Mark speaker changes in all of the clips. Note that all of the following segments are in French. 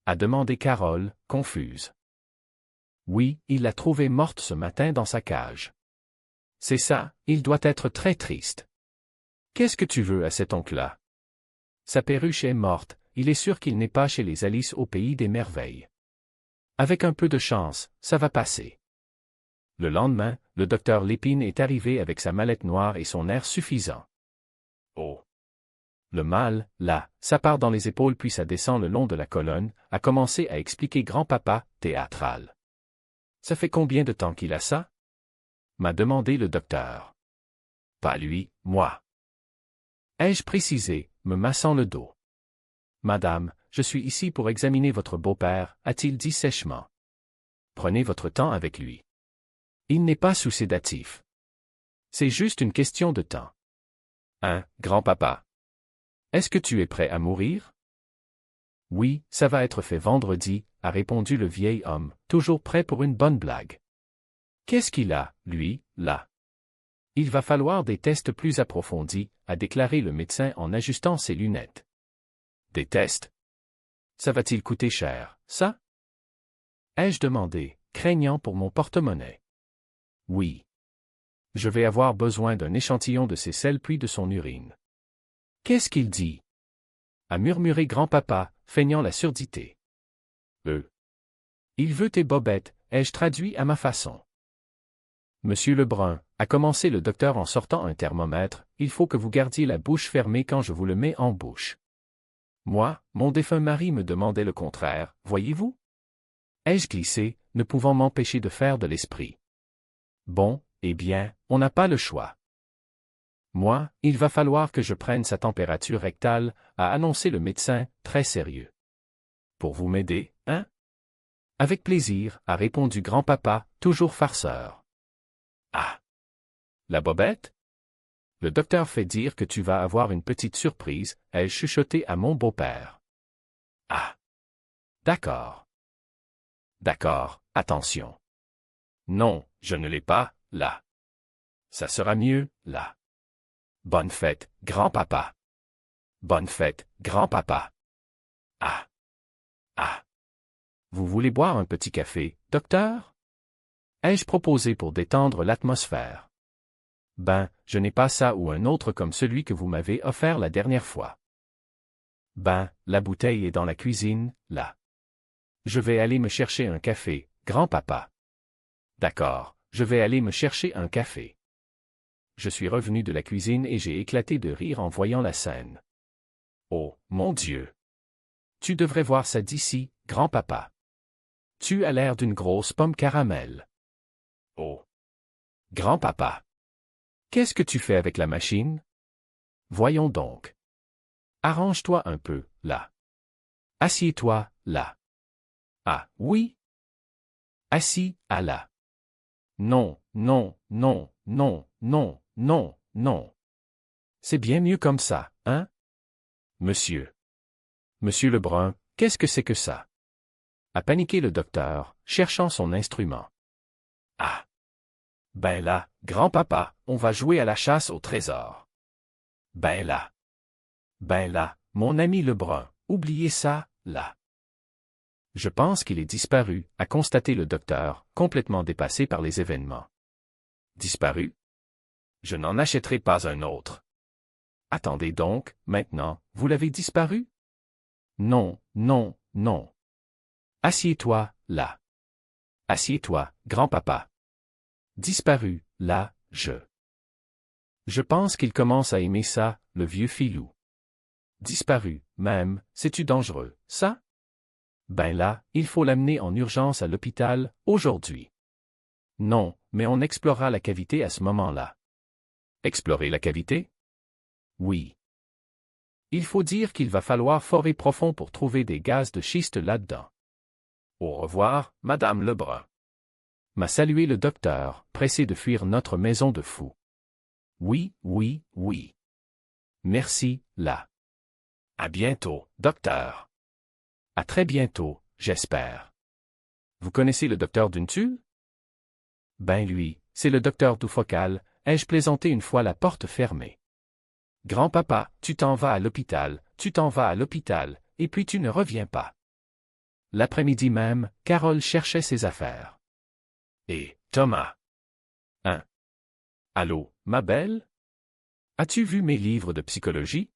Speaker 1: a demandé Carole, confuse. Oui, il l'a trouvée morte ce matin dans sa cage. C'est ça, il doit être très triste. Qu'est-ce que tu veux à cet oncle-là? Sa perruche est morte, il est sûr qu'il n'est pas chez les Alice au pays des merveilles. Avec un peu de chance, ça va passer. Le lendemain, le docteur Lépine est arrivé avec sa mallette noire et son air suffisant. Oh! Le mal, là, ça part dans les épaules puis ça descend le long de la colonne, a commencé à expliquer grand-papa, théâtral. Ça fait combien de temps qu'il a ça? M'a demandé le docteur. Pas lui, moi. Ai-je précisé, me massant le dos. Madame, je suis ici pour examiner votre beau-père, a-t-il dit sèchement. Prenez votre temps avec lui. Il n'est pas sous sédatif. C'est juste une question de temps. Hein, grand-papa? Est-ce que tu es prêt à mourir? Oui, ça va être fait vendredi, a répondu le vieil homme, toujours prêt pour une bonne blague. Qu'est-ce qu'il a, lui, là? Il va falloir des tests plus approfondis, a déclaré le médecin en ajustant ses lunettes. Des tests? Ça va-t-il coûter cher, ça? Ai-je demandé, craignant pour mon porte-monnaie. Oui. Je vais avoir besoin d'un échantillon de ses selles puis de son urine. Qu'est-ce qu'il dit? A murmuré grand-papa, feignant la surdité. Il veut tes bobettes, ai-je traduit à ma façon. Monsieur Lebrun, a commencé le docteur en sortant un thermomètre, il faut que vous gardiez la bouche fermée quand je vous le mets en bouche. Moi, mon défunt mari me demandait le contraire, voyez-vous? Ai-je glissé, ne pouvant m'empêcher de faire de l'esprit. Bon, eh bien, on n'a pas le choix. Moi, il va falloir que je prenne sa température rectale, a annoncé le médecin, très sérieux. Pour vous m'aider, hein? Avec plaisir, a répondu grand-papa, toujours farceur. Ah! La bobette? Le docteur fait dire que tu vas avoir une petite surprise, ai-je chuchoté à mon beau-père. Ah! D'accord. D'accord, attention. Non, je ne l'ai pas, là. Ça sera mieux, là. Bonne fête, grand-papa. Bonne fête, grand-papa. Ah! Ah! Vous voulez boire un petit café, docteur? Ai-je proposé pour détendre l'atmosphère? Ben, je n'ai pas ça ou un autre comme celui que vous m'avez offert la dernière fois. Ben, la bouteille est dans la cuisine, là. Je vais aller me chercher un café, grand-papa. D'accord, je vais aller me chercher un café. Je suis revenu de la cuisine et j'ai éclaté de rire en voyant la scène. Oh, mon Dieu! Tu devrais voir ça d'ici, grand-papa. Tu as l'air d'une grosse pomme caramel. Oh! Grand-papa! Qu'est-ce que tu fais avec la machine? Voyons donc. Arrange-toi un peu, là. Assieds-toi, là. Ah, oui? Assis, à là. Non, non, non, non, non, non, non. C'est bien mieux comme ça, hein? Monsieur. Monsieur Lebrun, qu'est-ce que c'est que ça? A paniqué le docteur, cherchant son instrument. Ah! Ben là, grand-papa, on va jouer à la chasse au trésor. Ben là, mon ami Lebrun, oubliez ça, là. Je pense qu'il est disparu, a constaté le docteur, complètement dépassé par les événements. Disparu? Je n'en achèterai pas un autre. Attendez donc, maintenant, vous l'avez disparu? Non, non, non. Assieds-toi, là. Assieds-toi, grand-papa. Disparu, là, Je pense qu'il commence à aimer ça, le vieux filou. Disparu, même, c'est-tu dangereux, ça? Ben là, il faut l'amener en urgence à l'hôpital, aujourd'hui. Non, mais on explorera la cavité à ce moment-là. Explorer la cavité? Oui. Il faut dire qu'il va falloir forer profond pour trouver des gaz de schiste là-dedans. Au revoir, Madame Lebrun. M'a salué le docteur, pressé de fuir notre maison de fous. Oui, oui, oui. Merci, là. À bientôt, docteur. À très bientôt, j'espère. Vous connaissez le docteur Duntul? Ben lui, c'est le docteur Doufocal, ai-je plaisanté une fois la porte fermée. Grand-papa, tu t'en vas à l'hôpital, et puis tu ne reviens pas. l'après-midi même, Carole cherchait ses affaires. Et, Thomas. Hein? Allô, ma belle? As-tu vu mes livres de psychologie?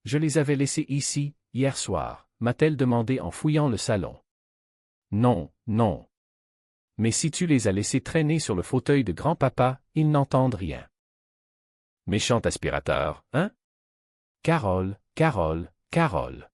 Speaker 1: Je les avais laissés ici, hier soir, m'a-t-elle demandé en fouillant le salon. Non, non. Mais si tu les as laissés traîner sur le fauteuil de grand-papa, ils n'entendent rien. Méchant aspirateur, hein? Carole, Carole, Carole.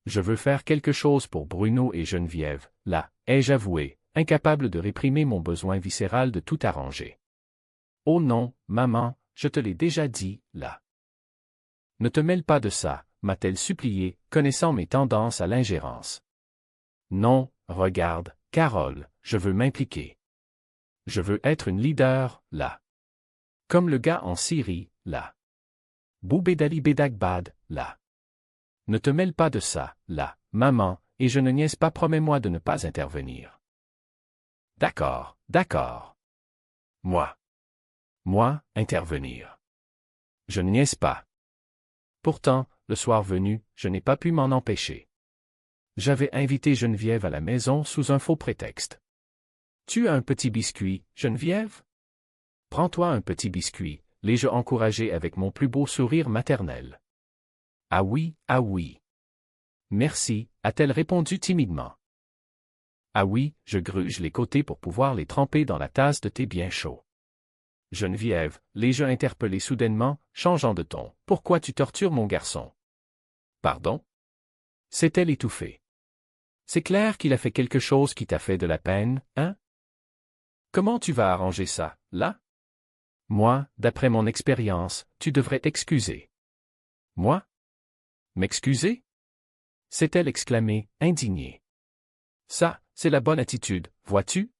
Speaker 1: Je veux faire quelque chose pour Bruno et Geneviève, là, ai-je avoué, incapable de réprimer mon besoin viscéral de tout arranger. Oh non, maman, je te l'ai déjà dit, là. Ne te mêle pas de ça, m'a-t-elle supplié, connaissant mes tendances à l'ingérence. Non, regarde, Carole, je veux m'impliquer. Je veux être une leader, là. Comme le gars en Syrie, là. Boubedali Bedagbad, là. Ne te mêle pas de ça, là, maman, et je ne niaise pas, promets-moi de ne pas intervenir. D'accord, d'accord. Moi, intervenir. Je ne niaise pas. Pourtant, le soir venu, je n'ai pas pu m'en empêcher. J'avais invité Geneviève à la maison sous un faux prétexte. Tu as un petit biscuit, Geneviève? Prends-toi un petit biscuit, l'ai-je encouragé avec mon plus beau sourire maternel. Ah oui, ah oui. Merci, a-t-elle répondu timidement. Ah oui, je gruge les côtés pour pouvoir les tremper dans la tasse de thé bien chaud. Geneviève, l'ai-je interpellé soudainement, changeant de ton. Pourquoi tu tortures mon garçon? Pardon? S'est-elle étouffée. C'est clair qu'il a fait quelque chose qui t'a fait de la peine, hein? Comment tu vas arranger ça, là? Moi, d'après mon expérience, tu devrais t'excuser. Moi? M'excuser? S'est-elle exclamée, indignée. Ça, c'est la bonne attitude, vois-tu?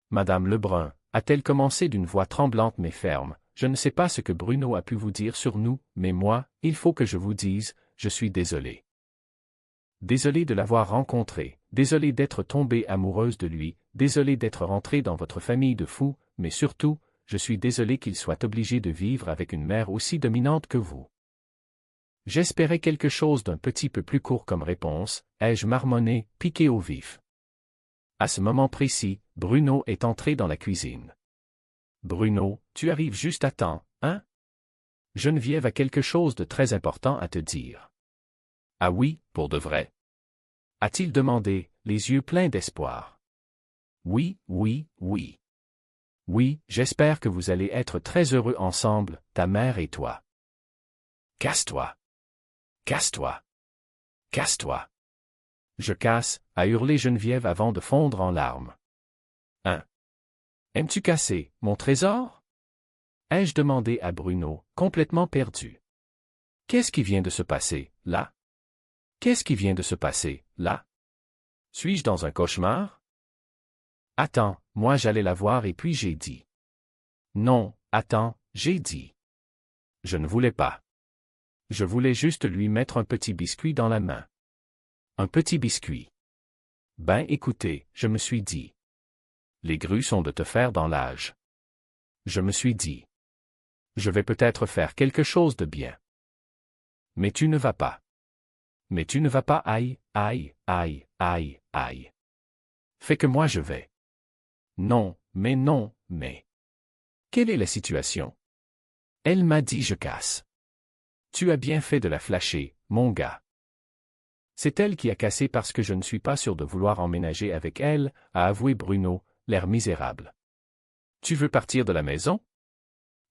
Speaker 1: Madame Lebrun, a-t-elle commencé d'une voix tremblante mais ferme, je ne sais pas ce que Bruno a pu vous dire sur nous, mais moi, il faut que je vous dise, je suis désolée. Désolée de l'avoir rencontré, désolée d'être tombée amoureuse de lui, désolée d'être rentrée dans votre famille de fous, mais surtout, je suis désolée qu'il soit obligé de vivre avec une mère aussi dominante que vous. J'espérais quelque chose d'un petit peu plus court comme réponse, ai-je marmonné, piqué au vif. À ce moment précis, Bruno est entré dans la cuisine. Bruno, tu arrives juste à temps, hein? Geneviève a quelque chose de très important à te dire. Ah oui, pour de vrai? A-t-il demandé, les yeux pleins d'espoir. Oui, oui, oui. Oui, j'espère que vous allez être très heureux ensemble, ta mère et toi. Casse-toi. Casse-toi. Casse-toi. Je casse, a hurlé Geneviève avant de fondre en larmes. Hein? Aimes-tu casser, mon trésor? Ai-je demandé à Bruno, complètement perdu. Qu'est-ce qui vient de se passer, là? Qu'est-ce qui vient de se passer, là? Suis-je dans un cauchemar? Attends, moi j'allais la voir et puis j'ai dit. Non, attends, j'ai dit. Je ne voulais pas. Je voulais juste lui mettre un petit biscuit dans la main. Un petit biscuit. Ben écoutez, je me suis dit. Les grues sont de te faire dans l'âge. Je me suis dit. Je vais peut-être faire quelque chose de bien. Mais tu ne vas pas. Mais tu ne vas pas, aïe, aïe, aïe, aïe, aïe. Fais que moi je vais. Non, mais non, mais. Quelle est la situation? Elle m'a dit je casse. Tu as bien fait de la flasher, mon gars. C'est elle qui a cassé parce que je ne suis pas sûr de vouloir emménager avec elle, a avoué Bruno, l'air misérable. Tu veux partir de la maison?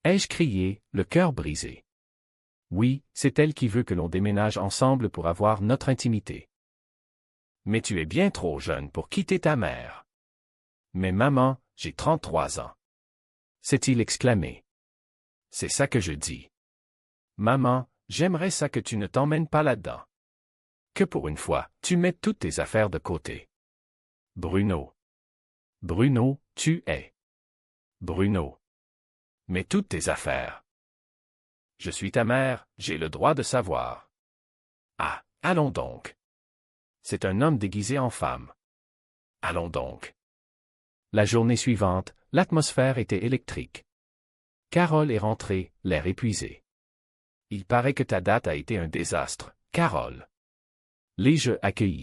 Speaker 1: Ai-je crié, le cœur brisé. Oui, c'est elle qui veut que l'on déménage ensemble pour avoir notre intimité. Mais tu es bien trop jeune pour quitter ta mère. Mais maman, j'ai 33 ans. S'est-il exclamé. C'est ça que je dis. Maman, j'aimerais ça que tu ne t'emmènes pas là-dedans. Que pour une fois, tu mettes toutes tes affaires de côté. Bruno. Bruno, tu es. Bruno. Mets toutes tes affaires. Je suis ta mère, j'ai le droit de savoir. Ah, allons donc. C'est un homme déguisé en femme. Allons donc. La journée suivante, l'atmosphère était électrique. Carole est rentrée, l'air épuisé. Il paraît que ta date a été un désastre, Carole. L'ai-je accueilli?